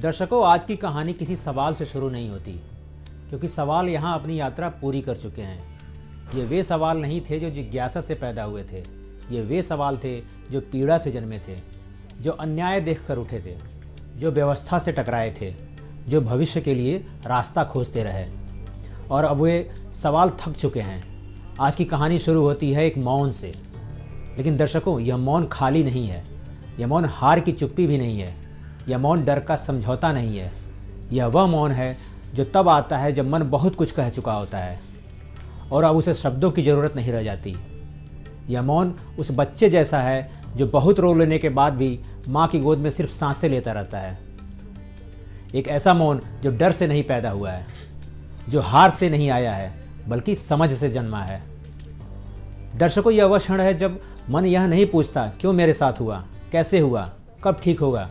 दर्शकों, आज की कहानी किसी सवाल से शुरू नहीं होती, क्योंकि सवाल यहाँ अपनी यात्रा पूरी कर चुके हैं। ये वे सवाल नहीं थे जो जिज्ञासा से पैदा हुए थे। ये वे सवाल थे जो पीड़ा से जन्मे थे, जो अन्याय देखकर उठे थे, जो व्यवस्था से टकराए थे, जो भविष्य के लिए रास्ता खोजते रहे। और अब वे सवाल थक चुके हैं। आज की कहानी शुरू होती है एक मौन से, लेकिन दर्शकों, यह मौन खाली नहीं है। यह मौन हार की चुप्पी भी नहीं है। यह मौन डर का समझौता नहीं है। यह वह मौन है जो तब आता है जब मन बहुत कुछ कह चुका होता है और अब उसे शब्दों की ज़रूरत नहीं रह जाती। यह मौन उस बच्चे जैसा है जो बहुत रो लेने के बाद भी माँ की गोद में सिर्फ सांसें लेता रहता है। एक ऐसा मौन जो डर से नहीं पैदा हुआ है, जो हार से नहीं आया है, बल्कि समझ से जन्मा है। दर्शकों, यह वह क्षण है जब मन यह नहीं पूछता क्यों मेरे साथ हुआ, कैसे हुआ, कब ठीक होगा,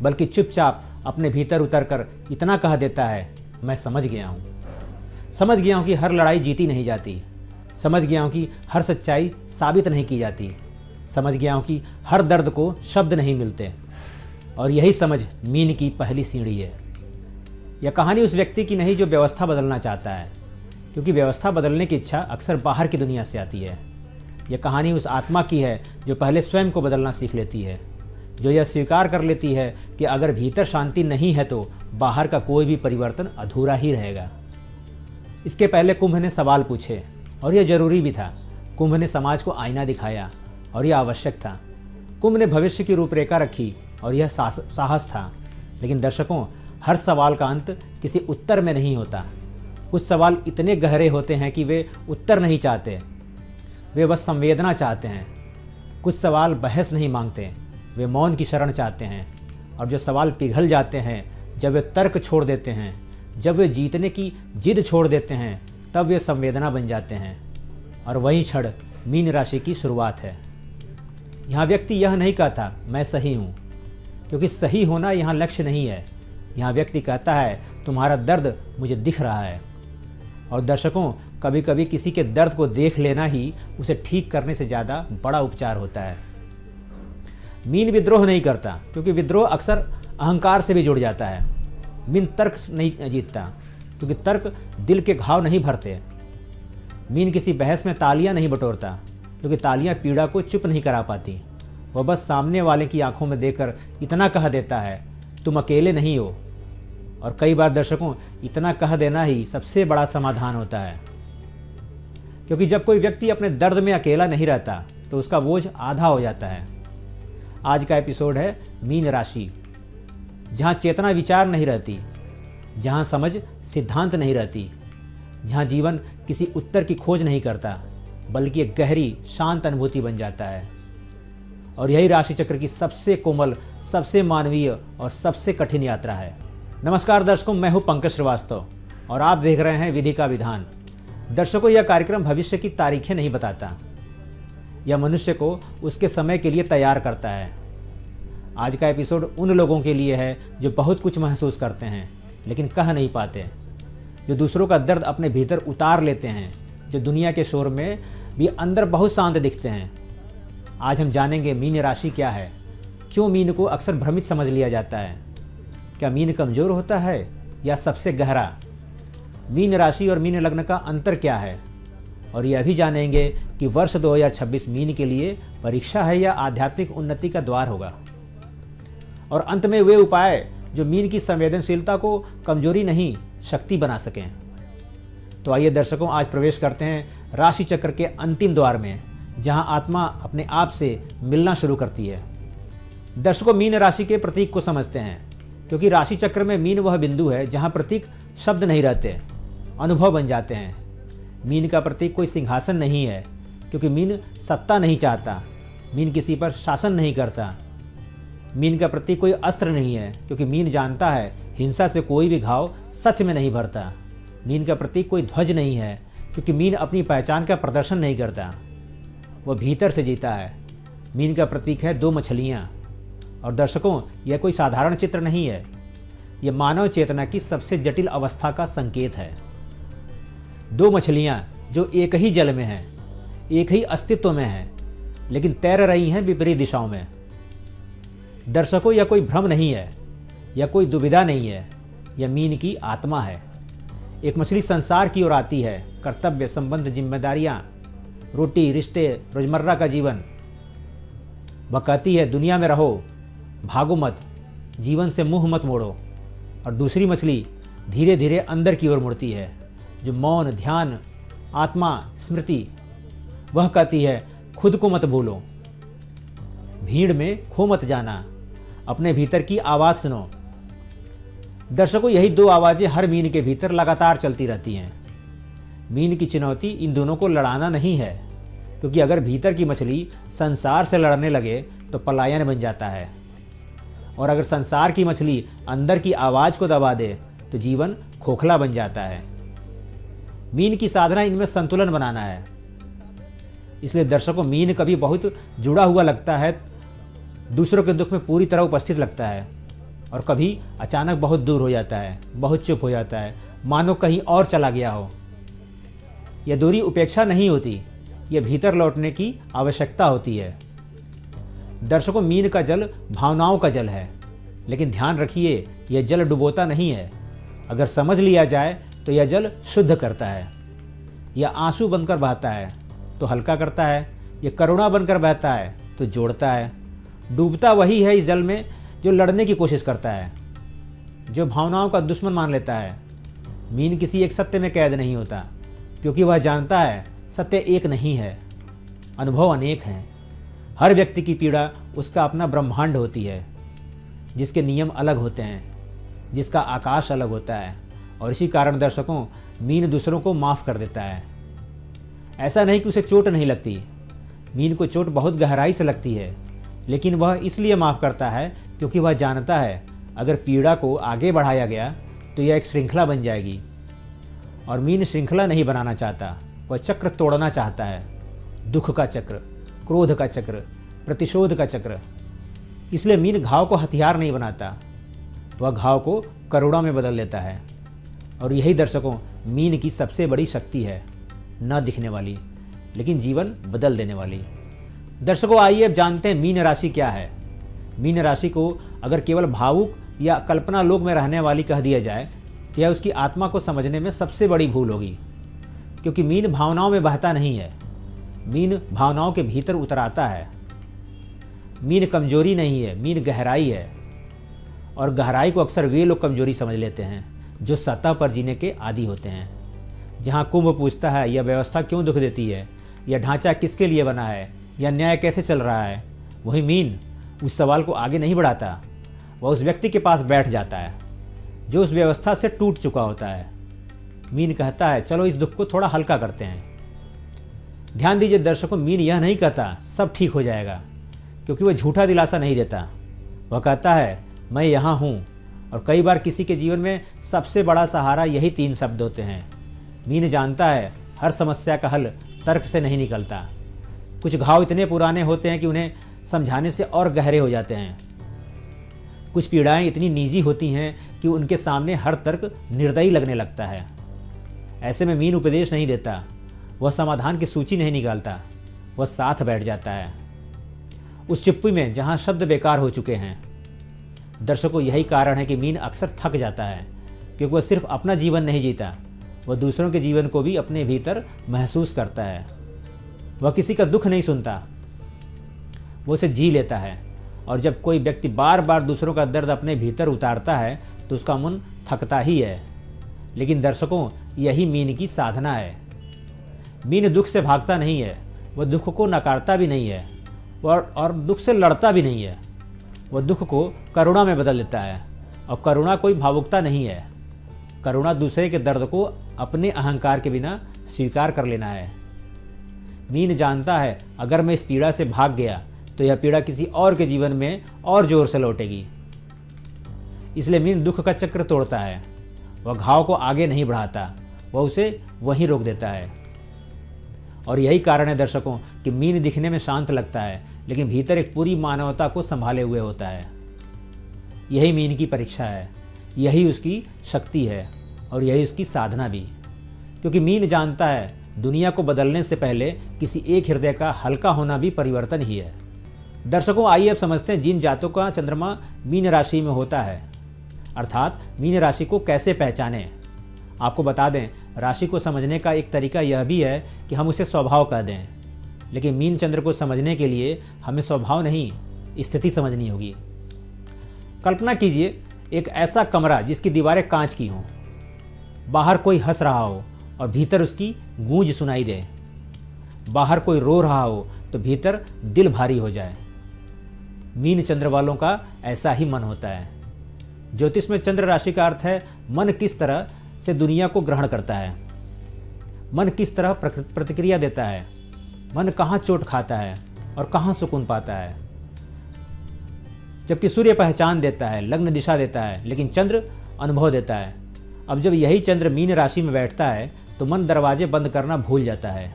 बल्कि चुपचाप अपने भीतर उतरकर इतना कह देता है, मैं समझ गया हूँ। समझ गया हूँ कि हर लड़ाई जीती नहीं जाती। समझ गया हूँ कि हर सच्चाई साबित नहीं की जाती। समझ गया हूँ कि हर दर्द को शब्द नहीं मिलते। और यही समझ मीन की पहली सीढ़ी है। यह कहानी उस व्यक्ति की नहीं जो व्यवस्था बदलना चाहता है, क्योंकि व्यवस्था बदलने की इच्छा अक्सर बाहर की दुनिया से आती है। यह कहानी उस आत्मा की है जो पहले स्वयं को बदलना सीख लेती है, जो यह स्वीकार कर लेती है कि अगर भीतर शांति नहीं है तो बाहर का कोई भी परिवर्तन अधूरा ही रहेगा। इसके पहले कुंभ ने सवाल पूछे, और यह जरूरी भी था। कुंभ ने समाज को आईना दिखाया, और यह आवश्यक था। कुंभ ने भविष्य की रूपरेखा रखी, और यह साहस था। लेकिन दर्शकों, हर सवाल का अंत किसी उत्तर में नहीं होता। कुछ सवाल इतने गहरे होते हैं कि वे उत्तर नहीं चाहते, वे बस संवेदना चाहते हैं। कुछ सवाल बहस नहीं मांगते, वे मौन की शरण चाहते हैं। और जो सवाल पिघल जाते हैं, जब वे तर्क छोड़ देते हैं, जब वे जीतने की जिद छोड़ देते हैं, तब वे संवेदना बन जाते हैं। और वही क्षण मीन राशि की शुरुआत है। यहाँ व्यक्ति यह नहीं कहता मैं सही हूँ, क्योंकि सही होना यहाँ लक्ष्य नहीं है। यहाँ व्यक्ति कहता है तुम्हारा दर्द मुझे दिख रहा है। और दर्शकों, कभी कभी किसी के दर्द को देख लेना ही उसे ठीक करने से ज़्यादा बड़ा उपचार होता है। मीन विद्रोह नहीं करता, क्योंकि विद्रोह अक्सर अहंकार से भी जुड़ जाता है। मीन तर्क नहीं जीतता, क्योंकि तर्क दिल के घाव नहीं भरते। मीन किसी बहस में तालियां नहीं बटोरता, क्योंकि तालियां पीड़ा को चुप नहीं करा पाती। वह बस सामने वाले की आंखों में देखकर इतना कह देता है, तुम अकेले नहीं हो। और कई बार दर्शकों, इतना कह देना ही सबसे बड़ा समाधान होता है, क्योंकि जब कोई व्यक्ति अपने दर्द में अकेला नहीं रहता तो उसका बोझ आधा हो जाता है। आज का एपिसोड है मीन राशि, जहाँ चेतना विचार नहीं रहती, जहाँ समझ सिद्धांत नहीं रहती, जहाँ जीवन किसी उत्तर की खोज नहीं करता, बल्कि एक गहरी शांत अनुभूति बन जाता है। और यही राशि चक्र की सबसे कोमल, सबसे मानवीय और सबसे कठिन यात्रा है। नमस्कार दर्शकों, मैं हूँ पंकज श्रीवास्तव और आप देख रहे हैं विधि का विधान। दर्शकों, यह कार्यक्रम भविष्य की तारीखें नहीं बताता, यह मनुष्य को उसके समय के लिए तैयार करता है। आज का एपिसोड उन लोगों के लिए है जो बहुत कुछ महसूस करते हैं लेकिन कह नहीं पाते, जो दूसरों का दर्द अपने भीतर उतार लेते हैं, जो दुनिया के शोर में भी अंदर बहुत शांत दिखते हैं। आज हम जानेंगे मीन राशि क्या है, क्यों मीन को अक्सर भ्रमित समझ लिया जाता है, क्या मीन कमज़ोर होता है या सबसे गहरा, मीन राशि और मीन लग्न का अंतर क्या है। और यह भी जानेंगे कि वर्ष 2026 मीन के लिए परीक्षा है या आध्यात्मिक उन्नति का द्वार होगा। और अंत में वे उपाय जो मीन की संवेदनशीलता को कमजोरी नहीं, शक्ति बना सकें। तो आइए दर्शकों, आज प्रवेश करते हैं राशि चक्र के अंतिम द्वार में, जहां आत्मा अपने आप से मिलना शुरू करती है। दर्शकों, मीन राशि के प्रतीक को समझते हैं, क्योंकि राशि चक्र में मीन वह बिंदु है जहां प्रतीक शब्द नहीं रहते, अनुभव बन जाते हैं। मीन का प्रतीक कोई सिंहासन नहीं है, क्योंकि मीन सत्ता नहीं चाहता, मीन किसी पर शासन नहीं करता। मीन का प्रतीक कोई अस्त्र नहीं है, क्योंकि मीन जानता है हिंसा से कोई भी घाव सच में नहीं भरता। मीन का प्रतीक कोई ध्वज नहीं है, क्योंकि मीन अपनी पहचान का प्रदर्शन नहीं करता, वह भीतर से जीता है। मीन का प्रतीक है 2 मछलियाँ। और दर्शकों, यह कोई साधारण चित्र नहीं है, यह मानव चेतना की सबसे जटिल अवस्था का संकेत है। 2 मछलियाँ जो एक ही जल में हैं, एक ही अस्तित्व में हैं, लेकिन तैर रही हैं विपरीत दिशाओं में। दर्शकों, यह कोई भ्रम नहीं है, यह कोई दुविधा नहीं है, यह मीन की आत्मा है। एक मछली संसार की ओर आती है, कर्तव्य, संबंध, जिम्मेदारियां, रोटी, रिश्ते, रोजमर्रा का जीवन। वह कहती है दुनिया में रहो, भागो मत, जीवन से मुंह मत मोड़ो। और दूसरी मछली धीरे धीरे अंदर की ओर मुड़ती है, जो मौन, ध्यान, आत्मा, स्मृति। वह कहती है खुद को मत भूलो, भीड़ में खो मत जाना, अपने भीतर की आवाज़ सुनो। दर्शकों, यही दो आवाज़ें हर मीन के भीतर लगातार चलती रहती हैं। मीन की चुनौती इन दोनों को लड़ाना नहीं है, क्योंकि अगर भीतर की मछली संसार से लड़ने लगे तो पलायन बन जाता है, और अगर संसार की मछली अंदर की आवाज़ को दबा दे तो जीवन खोखला बन जाता है। मीन की साधना इनमें संतुलन बनाना है। इसलिए दर्शकों, मीन कभी बहुत जुड़ा हुआ लगता है, दूसरों के दुख में पूरी तरह उपस्थित लगता है, और कभी अचानक बहुत दूर हो जाता है, बहुत चुप हो जाता है, मानो कहीं और चला गया हो। यह दूरी उपेक्षा नहीं होती, यह भीतर लौटने की आवश्यकता होती है। दर्शकों, मीन का जल भावनाओं का जल है, लेकिन ध्यान रखिए यह जल डुबोता नहीं है। अगर समझ लिया जाए तो यह जल शुद्ध करता है। यह आंसू बनकर बहता है तो हल्का करता है, यह करुणा बनकर बहता है तो जोड़ता है। डूबता वही है इस जल में जो लड़ने की कोशिश करता है, जो भावनाओं का दुश्मन मान लेता है। मीन किसी एक सत्य में कैद नहीं होता, क्योंकि वह जानता है सत्य एक नहीं है, अनुभव अनेक हैं। हर व्यक्ति की पीड़ा उसका अपना ब्रह्मांड होती है, जिसके नियम अलग होते हैं, जिसका आकाश अलग होता है। और इसी कारण दर्शकों, मीन दूसरों को माफ़ कर देता है। ऐसा नहीं कि उसे चोट नहीं लगती, मीन को चोट बहुत गहराई से लगती है, लेकिन वह इसलिए माफ़ करता है क्योंकि वह जानता है अगर पीड़ा को आगे बढ़ाया गया तो यह एक श्रृंखला बन जाएगी। और मीन श्रृंखला नहीं बनाना चाहता, वह चक्र तोड़ना चाहता है। दुख का चक्र, क्रोध का चक्र, प्रतिशोध का चक्र। इसलिए मीन घाव को हथियार नहीं बनाता, वह घाव को करुणा में बदल लेता है। और यही दर्शकों, मीन की सबसे बड़ी शक्ति है, न दिखने वाली लेकिन जीवन बदल देने वाली। दर्शकों, आइए अब जानते हैं मीन राशि क्या है। मीन राशि को अगर केवल भावुक या कल्पना लोक में रहने वाली कह दिया जाए तो यह उसकी आत्मा को समझने में सबसे बड़ी भूल होगी, क्योंकि मीन भावनाओं में बहता नहीं है, मीन भावनाओं के भीतर उतर आता है। मीन कमजोरी नहीं है, मीन गहराई है। और गहराई को अक्सर वे लोग कमजोरी समझ लेते हैं जो सतह पर जीने के आदी होते हैं। जहाँ कुंभ पूछता है यह व्यवस्था क्यों दुख देती है, यह ढांचा किसके लिए बना है, यह न्याय कैसे चल रहा है, वही मीन उस सवाल को आगे नहीं बढ़ाता। वह उस व्यक्ति के पास बैठ जाता है जो उस व्यवस्था से टूट चुका होता है। मीन कहता है चलो इस दुख को थोड़ा हल्का करते हैं। ध्यान दीजिए दर्शकों, मीन यह नहीं कहता सब ठीक हो जाएगा, क्योंकि वह झूठा दिलासा नहीं देता। वह कहता है मैं यहाँ हूँ। और कई बार किसी के जीवन में सबसे बड़ा सहारा यही 3 शब्द होते हैं। मीन जानता है हर समस्या का हल तर्क से नहीं निकलता। कुछ घाव इतने पुराने होते हैं कि उन्हें समझाने से और गहरे हो जाते हैं। कुछ पीड़ाएं इतनी निजी होती हैं कि उनके सामने हर तर्क निर्दयी लगने लगता है। ऐसे में मीन उपदेश नहीं देता, वह समाधान की सूची नहीं निकालता, वह साथ बैठ जाता है उस चुप्पी में जहाँ शब्द बेकार हो चुके हैं। दर्शकों, यही कारण है कि मीन अक्सर थक जाता है, क्योंकि वह सिर्फ अपना जीवन नहीं जीता, वह दूसरों के जीवन को भी अपने भीतर महसूस करता है। वह किसी का दुख नहीं सुनता, वो उसे जी लेता है। और जब कोई व्यक्ति बार बार दूसरों का दर्द अपने भीतर उतारता है तो उसका मन थकता ही है। लेकिन दर्शकों, यही मीन की साधना है। मीन दुख से भागता नहीं है, वह दुख को नकारता भी नहीं है, और दुख से लड़ता भी नहीं है। वह दुख को करुणा में बदल देता है। और करुणा कोई भावुकता नहीं है, करुणा दूसरे के दर्द को अपने अहंकार के बिना स्वीकार कर लेना है। मीन जानता है अगर मैं इस पीड़ा से भाग गया तो यह पीड़ा किसी और के जीवन में और जोर से लौटेगी। इसलिए मीन दुख का चक्र तोड़ता है, वह घाव को आगे नहीं बढ़ाता, वह उसे वहीं रोक देता है। और यही कारण है दर्शकों कि मीन दिखने में शांत लगता है, लेकिन भीतर एक पूरी मानवता को संभाले हुए होता है। यही मीन की परीक्षा है, यही उसकी शक्ति है, और यही उसकी साधना भी। क्योंकि मीन जानता है दुनिया को बदलने से पहले किसी एक हृदय का हल्का होना भी परिवर्तन ही है। दर्शकों, आइए अब समझते हैं जिन जातकों का चंद्रमा मीन राशि में होता है अर्थात मीन राशि को कैसे पहचानें। आपको बता दें, राशि को समझने का एक तरीका यह भी है कि हम उसे स्वभाव कह दें, लेकिन मीन चंद्र को समझने के लिए हमें स्वभाव नहीं, स्थिति समझनी होगी। कल्पना कीजिए एक ऐसा कमरा जिसकी दीवारें कांच की हों, बाहर कोई हंस रहा हो और भीतर उसकी गूंज सुनाई दे, बाहर कोई रो रहा हो तो भीतर दिल भारी हो जाए। मीन चंद्र वालों का ऐसा ही मन होता है। ज्योतिष में चंद्र राशि का अर्थ है मन किस तरह से दुनिया को ग्रहण करता है, मन किस तरह प्रतिक्रिया देता है, मन कहाँ चोट खाता है और कहाँ सुकून पाता है। जबकि सूर्य पहचान देता है, लग्न दिशा देता है, लेकिन चंद्र अनुभव देता है। अब जब यही चंद्र मीन राशि में बैठता है तो मन दरवाजे बंद करना भूल जाता है।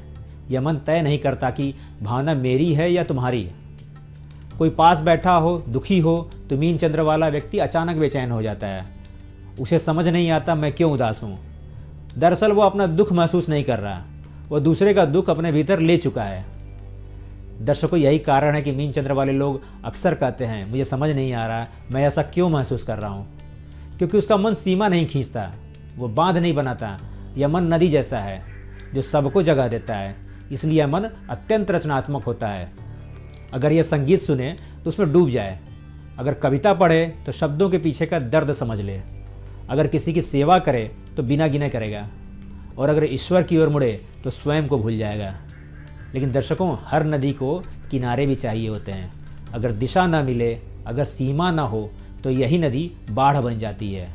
यह मन तय नहीं करता कि भावना मेरी है या तुम्हारी। कोई पास बैठा हो, दुखी हो तो मीन चंद्र वाला व्यक्ति अचानक बेचैन हो जाता है। उसे समझ नहीं आता मैं क्यों उदास हूँ। दरअसल वो अपना दुख महसूस नहीं कर रहा, वो दूसरे का दुख अपने भीतर ले चुका है। दर्शकों, यही कारण है कि मीन चंद्र वाले लोग अक्सर कहते हैं मुझे समझ नहीं आ रहा मैं ऐसा क्यों महसूस कर रहा हूँ, क्योंकि उसका मन सीमा नहीं खींचता, वो बांध नहीं बनाता। यह मन नदी जैसा है जो सबको जगह देता है, इसलिए यह मन अत्यंत रचनात्मक होता है। अगर यह संगीत सुने तो उसमें डूब जाए, अगर कविता पढ़े तो शब्दों के पीछे का दर्द समझ ले, अगर किसी की सेवा करे तो बिना गिने करेगा, और अगर ईश्वर की ओर मुड़े तो स्वयं को भूल जाएगा। लेकिन दर्शकों, हर नदी को किनारे भी चाहिए होते हैं। अगर दिशा न मिले, अगर सीमा न हो तो यही नदी बाढ़ बन जाती है।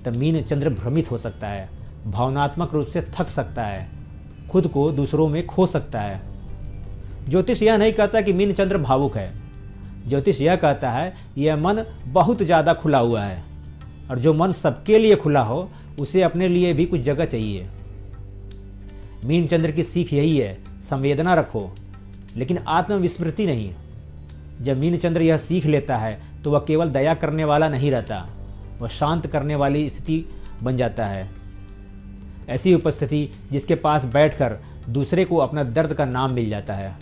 तब मीन चंद्र भ्रमित हो सकता है, भावनात्मक रूप से थक सकता है, खुद को दूसरों में खो सकता है। ज्योतिष यह नहीं कहता कि मीन चंद्र भावुक है। ज्योतिष यह कहता है यह मन बहुत ज़्यादा खुला हुआ है, और जो मन सबके लिए खुला हो उसे अपने लिए भी कुछ जगह चाहिए। मीन चंद्र की सीख यही है, संवेदना रखो लेकिन आत्मविस्मृति नहीं। जब मीन चंद्र यह सीख लेता है तो वह केवल दया करने वाला नहीं रहता, वह शांत करने वाली स्थिति बन जाता है। ऐसी उपस्थिति जिसके पास बैठकर दूसरे को अपना दर्द का नाम मिल जाता है।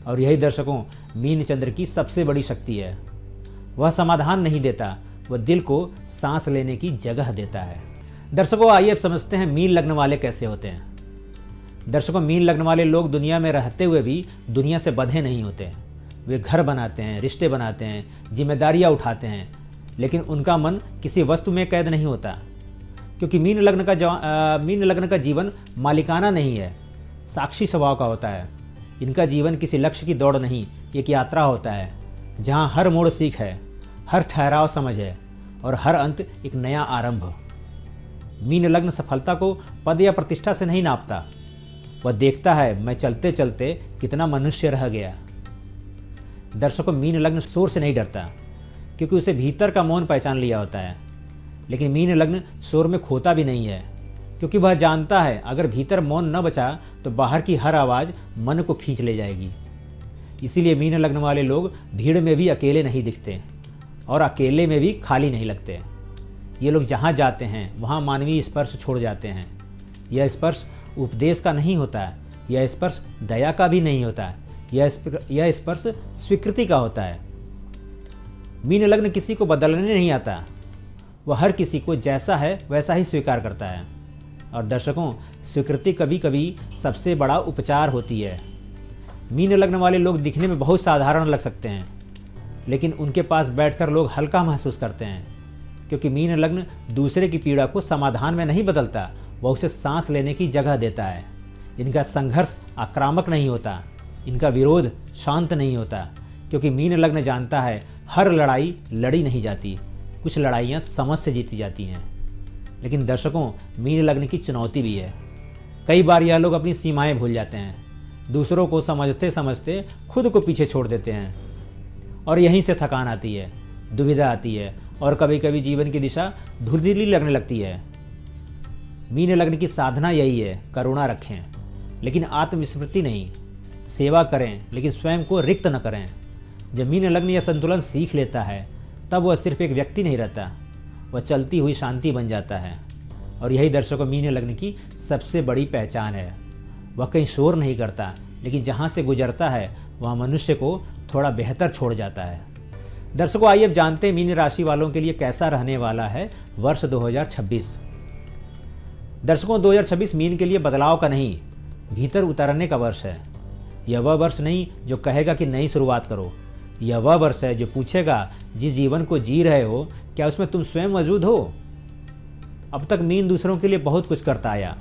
और यही दर्शकों, मीन चंद्र की सबसे बड़ी शक्ति है। वह समाधान नहीं देता, वह दिल को सांस लेने की जगह देता है। दर्शकों, आइए अब समझते हैं मीन लग्न वाले कैसे होते हैं। दर्शकों, मीन लग्न वाले लोग दुनिया में रहते हुए भी दुनिया से बंधे नहीं होते। वे घर बनाते हैं, रिश्ते बनाते हैं, जिम्मेदारियां उठाते हैं, लेकिन उनका मन किसी वस्तु में कैद नहीं होता, क्योंकि मीन लग्न का जीवन मालिकाना नहीं है, साक्षी स्वभाव का होता है। इनका जीवन किसी लक्ष्य की दौड़ नहीं, एक यात्रा होता है जहाँ हर मोड़ सीख है, हर ठहराव समझ है और हर अंत एक नया आरंभ। मीन लग्न सफलता को पद या प्रतिष्ठा से नहीं नापता, वह देखता है मैं चलते चलते कितना मनुष्य रह गया। दर्शकों, मीन लग्न शोर से नहीं डरता, क्योंकि उसे भीतर का मौन पहचान लिया होता है। लेकिन मीन लग्न शोर में खोता भी नहीं है, क्योंकि वह जानता है अगर भीतर मौन न बचा तो बाहर की हर आवाज़ मन को खींच ले जाएगी। इसीलिए मीन लग्न वाले लोग भीड़ में भी अकेले नहीं दिखते और अकेले में भी खाली नहीं लगते। ये लोग जहाँ जाते हैं वहाँ मानवीय स्पर्श छोड़ जाते हैं। यह स्पर्श उपदेश का नहीं होता, यह स्पर्श दया का भी नहीं होता, यह स्पर्श स्वीकृति का होता है। मीन लग्न किसी को बदलने नहीं आता, वह हर किसी को जैसा है वैसा ही स्वीकार करता है। और दर्शकों, स्वीकृति कभी कभी सबसे बड़ा उपचार होती है। मीन लग्न वाले लोग दिखने में बहुत साधारण लग सकते हैं, लेकिन उनके पास बैठकर लोग हल्का महसूस करते हैं, क्योंकि मीन लग्न दूसरे की पीड़ा को समाधान में नहीं बदलता, वह उसे सांस लेने की जगह देता है। इनका संघर्ष आक्रामक नहीं होता, इनका विरोध शांत नहीं होता, क्योंकि मीन लग्न जानता है हर लड़ाई लड़ी नहीं जाती, कुछ लड़ाइयाँ समझ से जीती जाती हैं। लेकिन दर्शकों, मीन लग्न की चुनौती भी है। कई बार यह लोग अपनी सीमाएं भूल जाते हैं, दूसरों को समझते समझते खुद को पीछे छोड़ देते हैं, और यहीं से थकान आती है, दुविधा आती है, और कभी कभी जीवन की दिशा धुंधली लगने लगती है। मीन लग्न की साधना यही है, करुणा रखें लेकिन आत्मविस्मृति नहीं, सेवा करें लेकिन स्वयं को रिक्त न करें। जब मीन लग्न यह संतुलन सीख लेता है तब वह सिर्फ एक व्यक्ति नहीं रहता, वह चलती हुई शांति बन जाता है। और यही दर्शकों, मीन लग्न की सबसे बड़ी पहचान है। वह कहीं शोर नहीं करता, लेकिन जहाँ से गुजरता है वहाँ मनुष्य को थोड़ा बेहतर छोड़ जाता है। दर्शकों, आइए अब जानते हैं मीन राशि वालों के लिए कैसा रहने वाला है वर्ष 2026। दर्शकों, 2026 मीन के लिए बदलाव का नहीं, भीतर उतरने का वर्ष है। यह वह वर्ष नहीं जो कहेगा कि नई शुरुआत करो। यह वह वर्ष है जो पूछेगा, जिस जीवन को जी रहे हो क्या उसमें तुम स्वयं मौजूद हो। अब तक मीन दूसरों के लिए बहुत कुछ करता आया,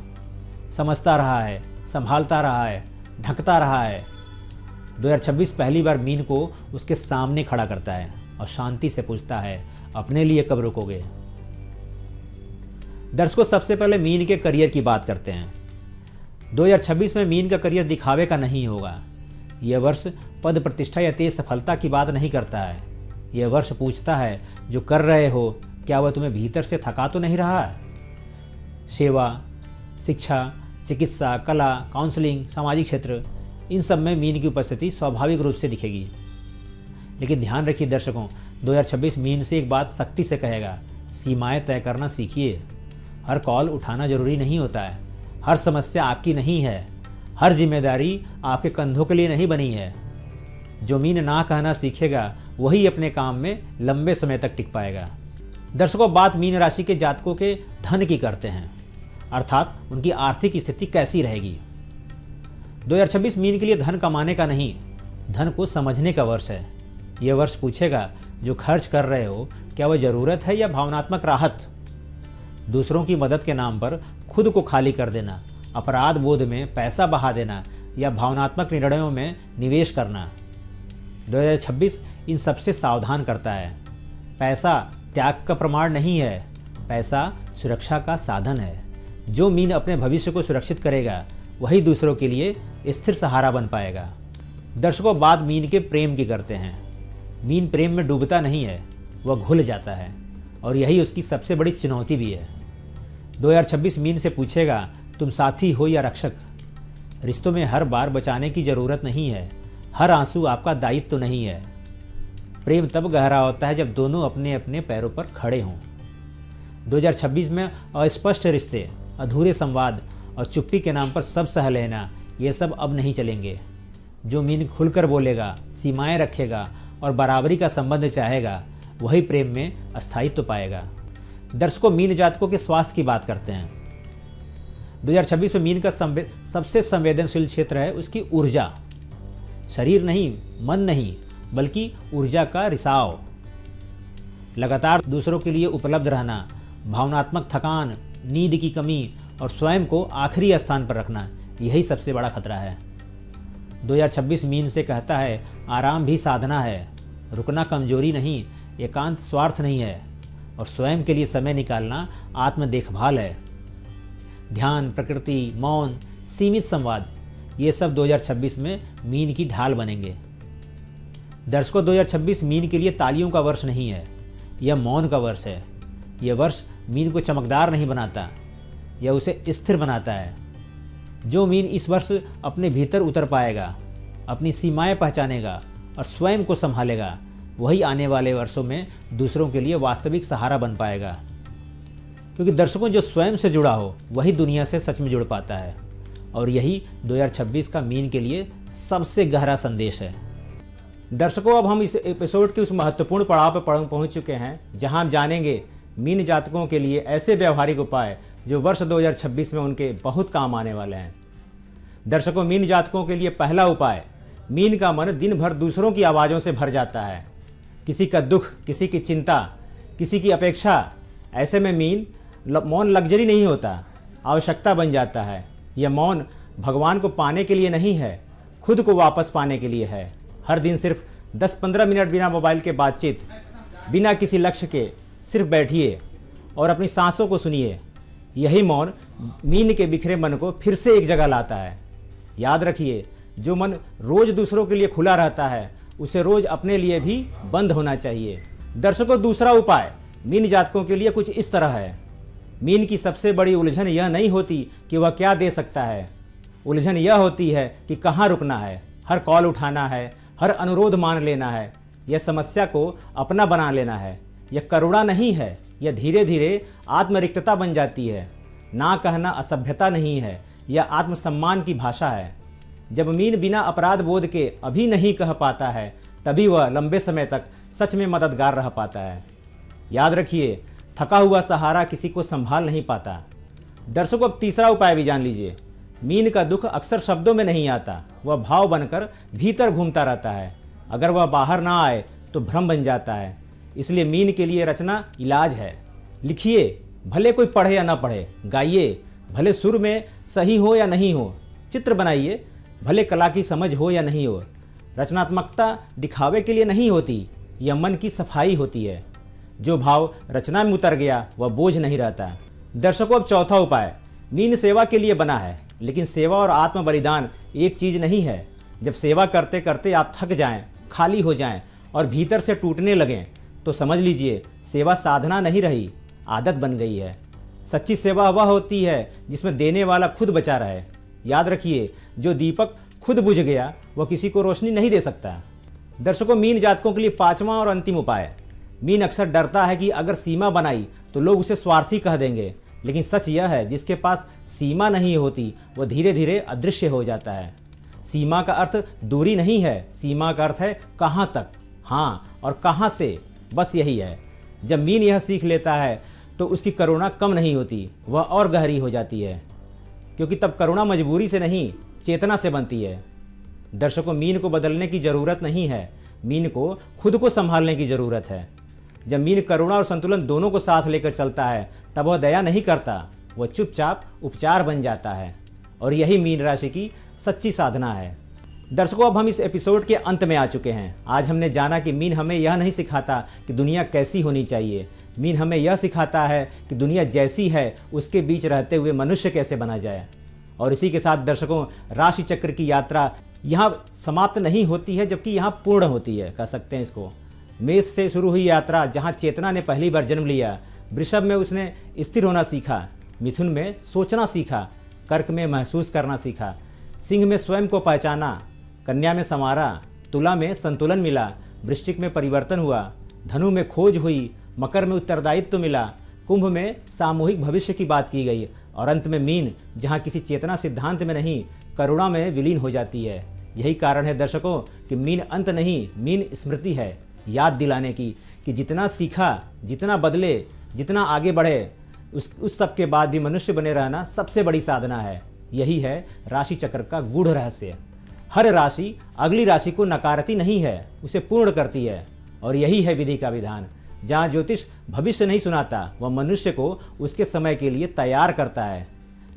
समझता रहा है, संभालता रहा है, ढकता रहा है। 2026 पहली बार मीन को उसके सामने खड़ा करता है और शांति से पूछता है, अपने लिए कब रुकोगे। दर्शकों, सबसे पहले मीन के करियर की बात करते हैं। 2026 में मीन का करियर दिखावे का नहीं होगा। यह वर्ष पद प्रतिष्ठा या तेज सफलता की बात नहीं करता है। यह वर्ष पूछता है, जो कर रहे हो क्या वह तुम्हें भीतर से थका तो नहीं रहा है। सेवा, शिक्षा, चिकित्सा, कला, काउंसलिंग, सामाजिक क्षेत्र, इन सब में मीन की उपस्थिति स्वाभाविक रूप से दिखेगी। लेकिन ध्यान रखिए दर्शकों, 2026 मीन से एक बात सख्ती से कहेगा, सीमाएं तय करना सीखिए। हर कॉल उठाना जरूरी नहीं होता है। हर समस्या आपकी नहीं है। हर जिम्मेदारी आपके कंधों के लिए नहीं बनी है। जो मीन ना कहना सीखेगा वही अपने काम में लंबे समय तक टिक पाएगा। दर्शकों, बात मीन राशि के जातकों के धन की करते हैं, अर्थात उनकी आर्थिक स्थिति कैसी रहेगी। 2026 मीन के लिए धन कमाने का नहीं, धन को समझने का वर्ष है। यह वर्ष पूछेगा, जो खर्च कर रहे हो क्या वह जरूरत है या भावनात्मक राहत। दूसरों की मदद के नाम पर खुद को खाली कर देना, अपराध बोध में पैसा बहा देना या भावनात्मक निर्णयों में निवेश करना। 2026 इन सबसे सावधान करता है। पैसा त्याग का प्रमाण नहीं है, पैसा सुरक्षा का साधन है। जो मीन अपने भविष्य को सुरक्षित करेगा वही दूसरों के लिए स्थिर सहारा बन पाएगा। दर्शकों, बात मीन के प्रेम की करते हैं। मीन प्रेम में डूबता नहीं है, वह घुल जाता है और यही उसकी सबसे बड़ी चुनौती भी है। 2026 मीन से पूछेगा, तुम साथी हो या रक्षक। रिश्तों में हर बार बचाने की जरूरत नहीं है, हर आंसू आपका दायित्व तो नहीं है। प्रेम तब गहरा होता है जब दोनों अपने अपने पैरों पर खड़े हों। 2026 में अस्पष्ट रिश्ते, अधूरे संवाद और चुप्पी के नाम पर सब सह लेना, ये सब अब नहीं चलेंगे। जो मीन खुलकर बोलेगा, सीमाएं रखेगा और बराबरी का संबंध चाहेगा वही प्रेम में अस्थायित्व पाएगा। दर्शकों, मीन जातकों के स्वास्थ्य की बात करते हैं। 2026 में मीन का सबसे संवेदनशील क्षेत्र है उसकी ऊर्जा। शरीर नहीं, मन नहीं, बल्कि ऊर्जा का रिसाव। लगातार दूसरों के लिए उपलब्ध रहना, भावनात्मक थकान, नींद की कमी और स्वयं को आखिरी स्थान पर रखना, यही सबसे बड़ा खतरा है। 2026 मीन से कहता है, आराम भी साधना है, रुकना कमजोरी नहीं, एकांत स्वार्थ नहीं है और स्वयं के लिए समय निकालना आत्म देखभाल है। ध्यान, प्रकृति, मौन, सीमित संवाद, ये सब 2026 में मीन की ढाल बनेंगे। दर्शकों, 2026 मीन के लिए तालियों का वर्ष नहीं है, यह मौन का वर्ष है। यह वर्ष मीन को चमकदार नहीं बनाता, यह उसे स्थिर बनाता है। जो मीन इस वर्ष अपने भीतर उतर पाएगा, अपनी सीमाएं पहचानेगा और स्वयं को संभालेगा, वही आने वाले वर्षों में दूसरों के लिए वास्तविक सहारा बन पाएगा। क्योंकि दर्शकों, जो स्वयं से जुड़ा हो वही दुनिया से सच में जुड़ पाता है और यही 2026 का मीन के लिए सबसे गहरा संदेश है। दर्शकों, अब हम इस एपिसोड के उस महत्वपूर्ण पड़ाव पर पहुंच चुके हैं जहां हम जानेंगे मीन जातकों के लिए ऐसे व्यवहारिक उपाय जो वर्ष 2026 में उनके बहुत काम आने वाले हैं। दर्शकों, मीन जातकों के लिए पहला उपाय, मीन का मन दिन भर दूसरों की आवाज़ों से भर जाता है। किसी का दुख, किसी की चिंता, किसी की अपेक्षा, ऐसे में मीन मौन लग्जरी नहीं होता, आवश्यकता बन जाता है। यह मौन भगवान को पाने के लिए नहीं है, खुद को वापस पाने के लिए है। हर दिन सिर्फ 10-15 मिनट बिना मोबाइल के बातचीत, बिना किसी लक्ष्य के सिर्फ बैठिए और अपनी सांसों को सुनिए। यही मौन मीन के बिखरे मन को फिर से एक जगह लाता है। याद रखिए, जो मन रोज दूसरों के लिए खुला रहता है उसे रोज अपने लिए भी बंद होना चाहिए। दर्शकों, दूसरा उपाय मीन जातकों के लिए कुछ इस तरह है। मीन की सबसे बड़ी उलझन यह नहीं होती कि वह क्या दे सकता है, उलझन यह होती है कि कहाँ रुकना है। हर कॉल उठाना है, हर अनुरोध मान लेना है, यह समस्या को अपना बना लेना है। यह करुणा नहीं है, यह धीरे धीरे आत्मरिक्तता बन जाती है। ना कहना असभ्यता नहीं है, यह आत्मसम्मान की भाषा है। जब मीन बिना अपराध बोध के अभी नहीं कह पाता है तभी वह लंबे समय तक सच में मददगार रह पाता है। याद रखिए, थका हुआ सहारा किसी को संभाल नहीं पाता। दर्शकों, अब तीसरा उपाय भी जान लीजिए। मीन का दुख अक्सर शब्दों में नहीं आता, वह भाव बनकर भीतर घूमता रहता है। अगर वह बाहर ना आए तो भ्रम बन जाता है। इसलिए मीन के लिए रचना इलाज है। लिखिए, भले कोई पढ़े या ना पढ़े, गाइए, भले सुर में सही हो या नहीं हो, चित्र बनाइए, भले कला की समझ हो या नहीं हो। रचनात्मकता दिखावे के लिए नहीं होती, यह मन की सफाई होती है। जो भाव रचना में उतर गया वह बोझ नहीं रहता। दर्शकों, अब चौथा उपाय। मीन सेवा के लिए बना है, लेकिन सेवा और आत्म बलिदान एक चीज नहीं है। जब सेवा करते करते आप थक जाएं, खाली हो जाएं और भीतर से टूटने लगें, तो समझ लीजिए सेवा साधना नहीं रही, आदत बन गई है। सच्ची सेवा वह होती है जिसमें देने वाला खुद बचा रहे। याद रखिए, जो दीपक खुद बुझ गया वह किसी को रोशनी नहीं दे सकता। दर्शकों, मीन जातकों के लिए पांचवा और अंतिम उपाय। मीन अक्सर डरता है कि अगर सीमा बनाई तो लोग उसे स्वार्थी कह देंगे, लेकिन सच यह है, जिसके पास सीमा नहीं होती वह धीरे धीरे अदृश्य हो जाता है। सीमा का अर्थ दूरी नहीं है, सीमा का अर्थ है कहाँ तक, हाँ और कहाँ से, बस यही है। जब मीन यह सीख लेता है तो उसकी करुणा कम नहीं होती, वह और गहरी हो जाती है, क्योंकि तब करुणा मजबूरी से नहीं, चेतना से बनती है। दर्शकों, मीन को बदलने की ज़रूरत नहीं है, मीन को खुद को संभालने की ज़रूरत है। जब मीन करुणा और संतुलन दोनों को साथ लेकर चलता है, तब वह दया नहीं करता, वह चुपचाप उपचार बन जाता है। और यही मीन राशि की सच्ची साधना है। दर्शकों, अब हम इस एपिसोड के अंत में आ चुके हैं। आज हमने जाना कि मीन हमें यह नहीं सिखाता कि दुनिया कैसी होनी चाहिए, मीन हमें यह सिखाता है कि दुनिया जैसी है उसके बीच रहते हुए मनुष्य कैसे बना जाए। और इसी के साथ दर्शकों, राशि चक्र की यात्रा यहाँ समाप्त नहीं होती है, जबकि यहाँ पूर्ण होती है, कह सकते हैं इसको। मेष से शुरू हुई यात्रा जहाँ चेतना ने पहली बार जन्म लिया, वृषभ में उसने स्थिर होना सीखा, मिथुन में सोचना सीखा, कर्क में महसूस करना सीखा, सिंह में स्वयं को पहचाना, कन्या में संवारा, तुला में संतुलन मिला, वृश्चिक में परिवर्तन हुआ, धनु में खोज हुई, मकर में उत्तरदायित्व मिला, कुंभ में सामूहिक भविष्य की बात की गई और अंत में मीन, जहाँ किसी चेतना सिद्धांत में नहीं, करुणा में विलीन हो जाती है। यही कारण है दर्शकों कि मीन अंत नहीं, मीन स्मृति है, याद दिलाने की कि जितना सीखा, जितना बदले, जितना आगे बढ़े, उस सब के बाद भी मनुष्य बने रहना सबसे बड़ी साधना है। यही है राशि चक्र का गूढ़ रहस्य। हर राशि अगली राशि को नकारती नहीं है, उसे पूर्ण करती है। और यही है विधि का विधान। जहाँ ज्योतिष भविष्य नहीं सुनाता, वह मनुष्य को उसके समय के लिए तैयार करता है।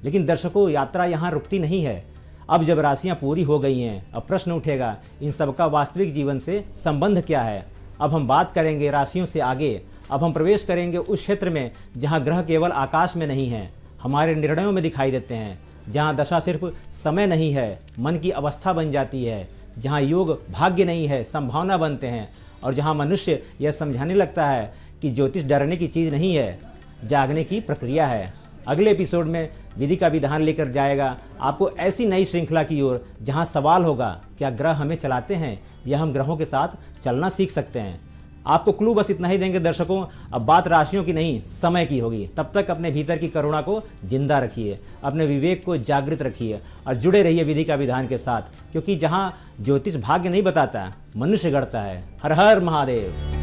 लेकिन दर्शकों, यात्रा यहाँ रुकती नहीं है। अब जब राशियाँ पूरी हो गई हैं, अब प्रश्न उठेगा, इन सबका वास्तविक जीवन से संबंध क्या है। अब हम बात करेंगे राशियों से आगे। अब हम प्रवेश करेंगे उस क्षेत्र में जहाँ ग्रह केवल आकाश में नहीं हैं, हमारे निर्णयों में दिखाई देते हैं। जहाँ दशा सिर्फ समय नहीं है, मन की अवस्था बन जाती है। जहाँ योग भाग्य नहीं है, संभावना बनते हैं। और जहाँ मनुष्य यह समझाने लगता है कि ज्योतिष डरने की चीज़ नहीं है, जागने की प्रक्रिया है। अगले एपिसोड में विधि का विधान लेकर जाएगा आपको ऐसी नई श्रृंखला की ओर, जहाँ सवाल होगा, क्या ग्रह हमें चलाते हैं या हम ग्रहों के साथ चलना सीख सकते हैं। आपको क्लू बस इतना ही देंगे दर्शकों। अब बात राशियों की नहीं, समय की होगी। तब तक अपने भीतर की करुणा को जिंदा रखिए, अपने विवेक को जागृत रखिए और जुड़े रहिए विधि का विधान के साथ, क्योंकि जहाँ ज्योतिष भाग्य नहीं बताता, मनुष्य गढ़ता है। हर हर महादेव।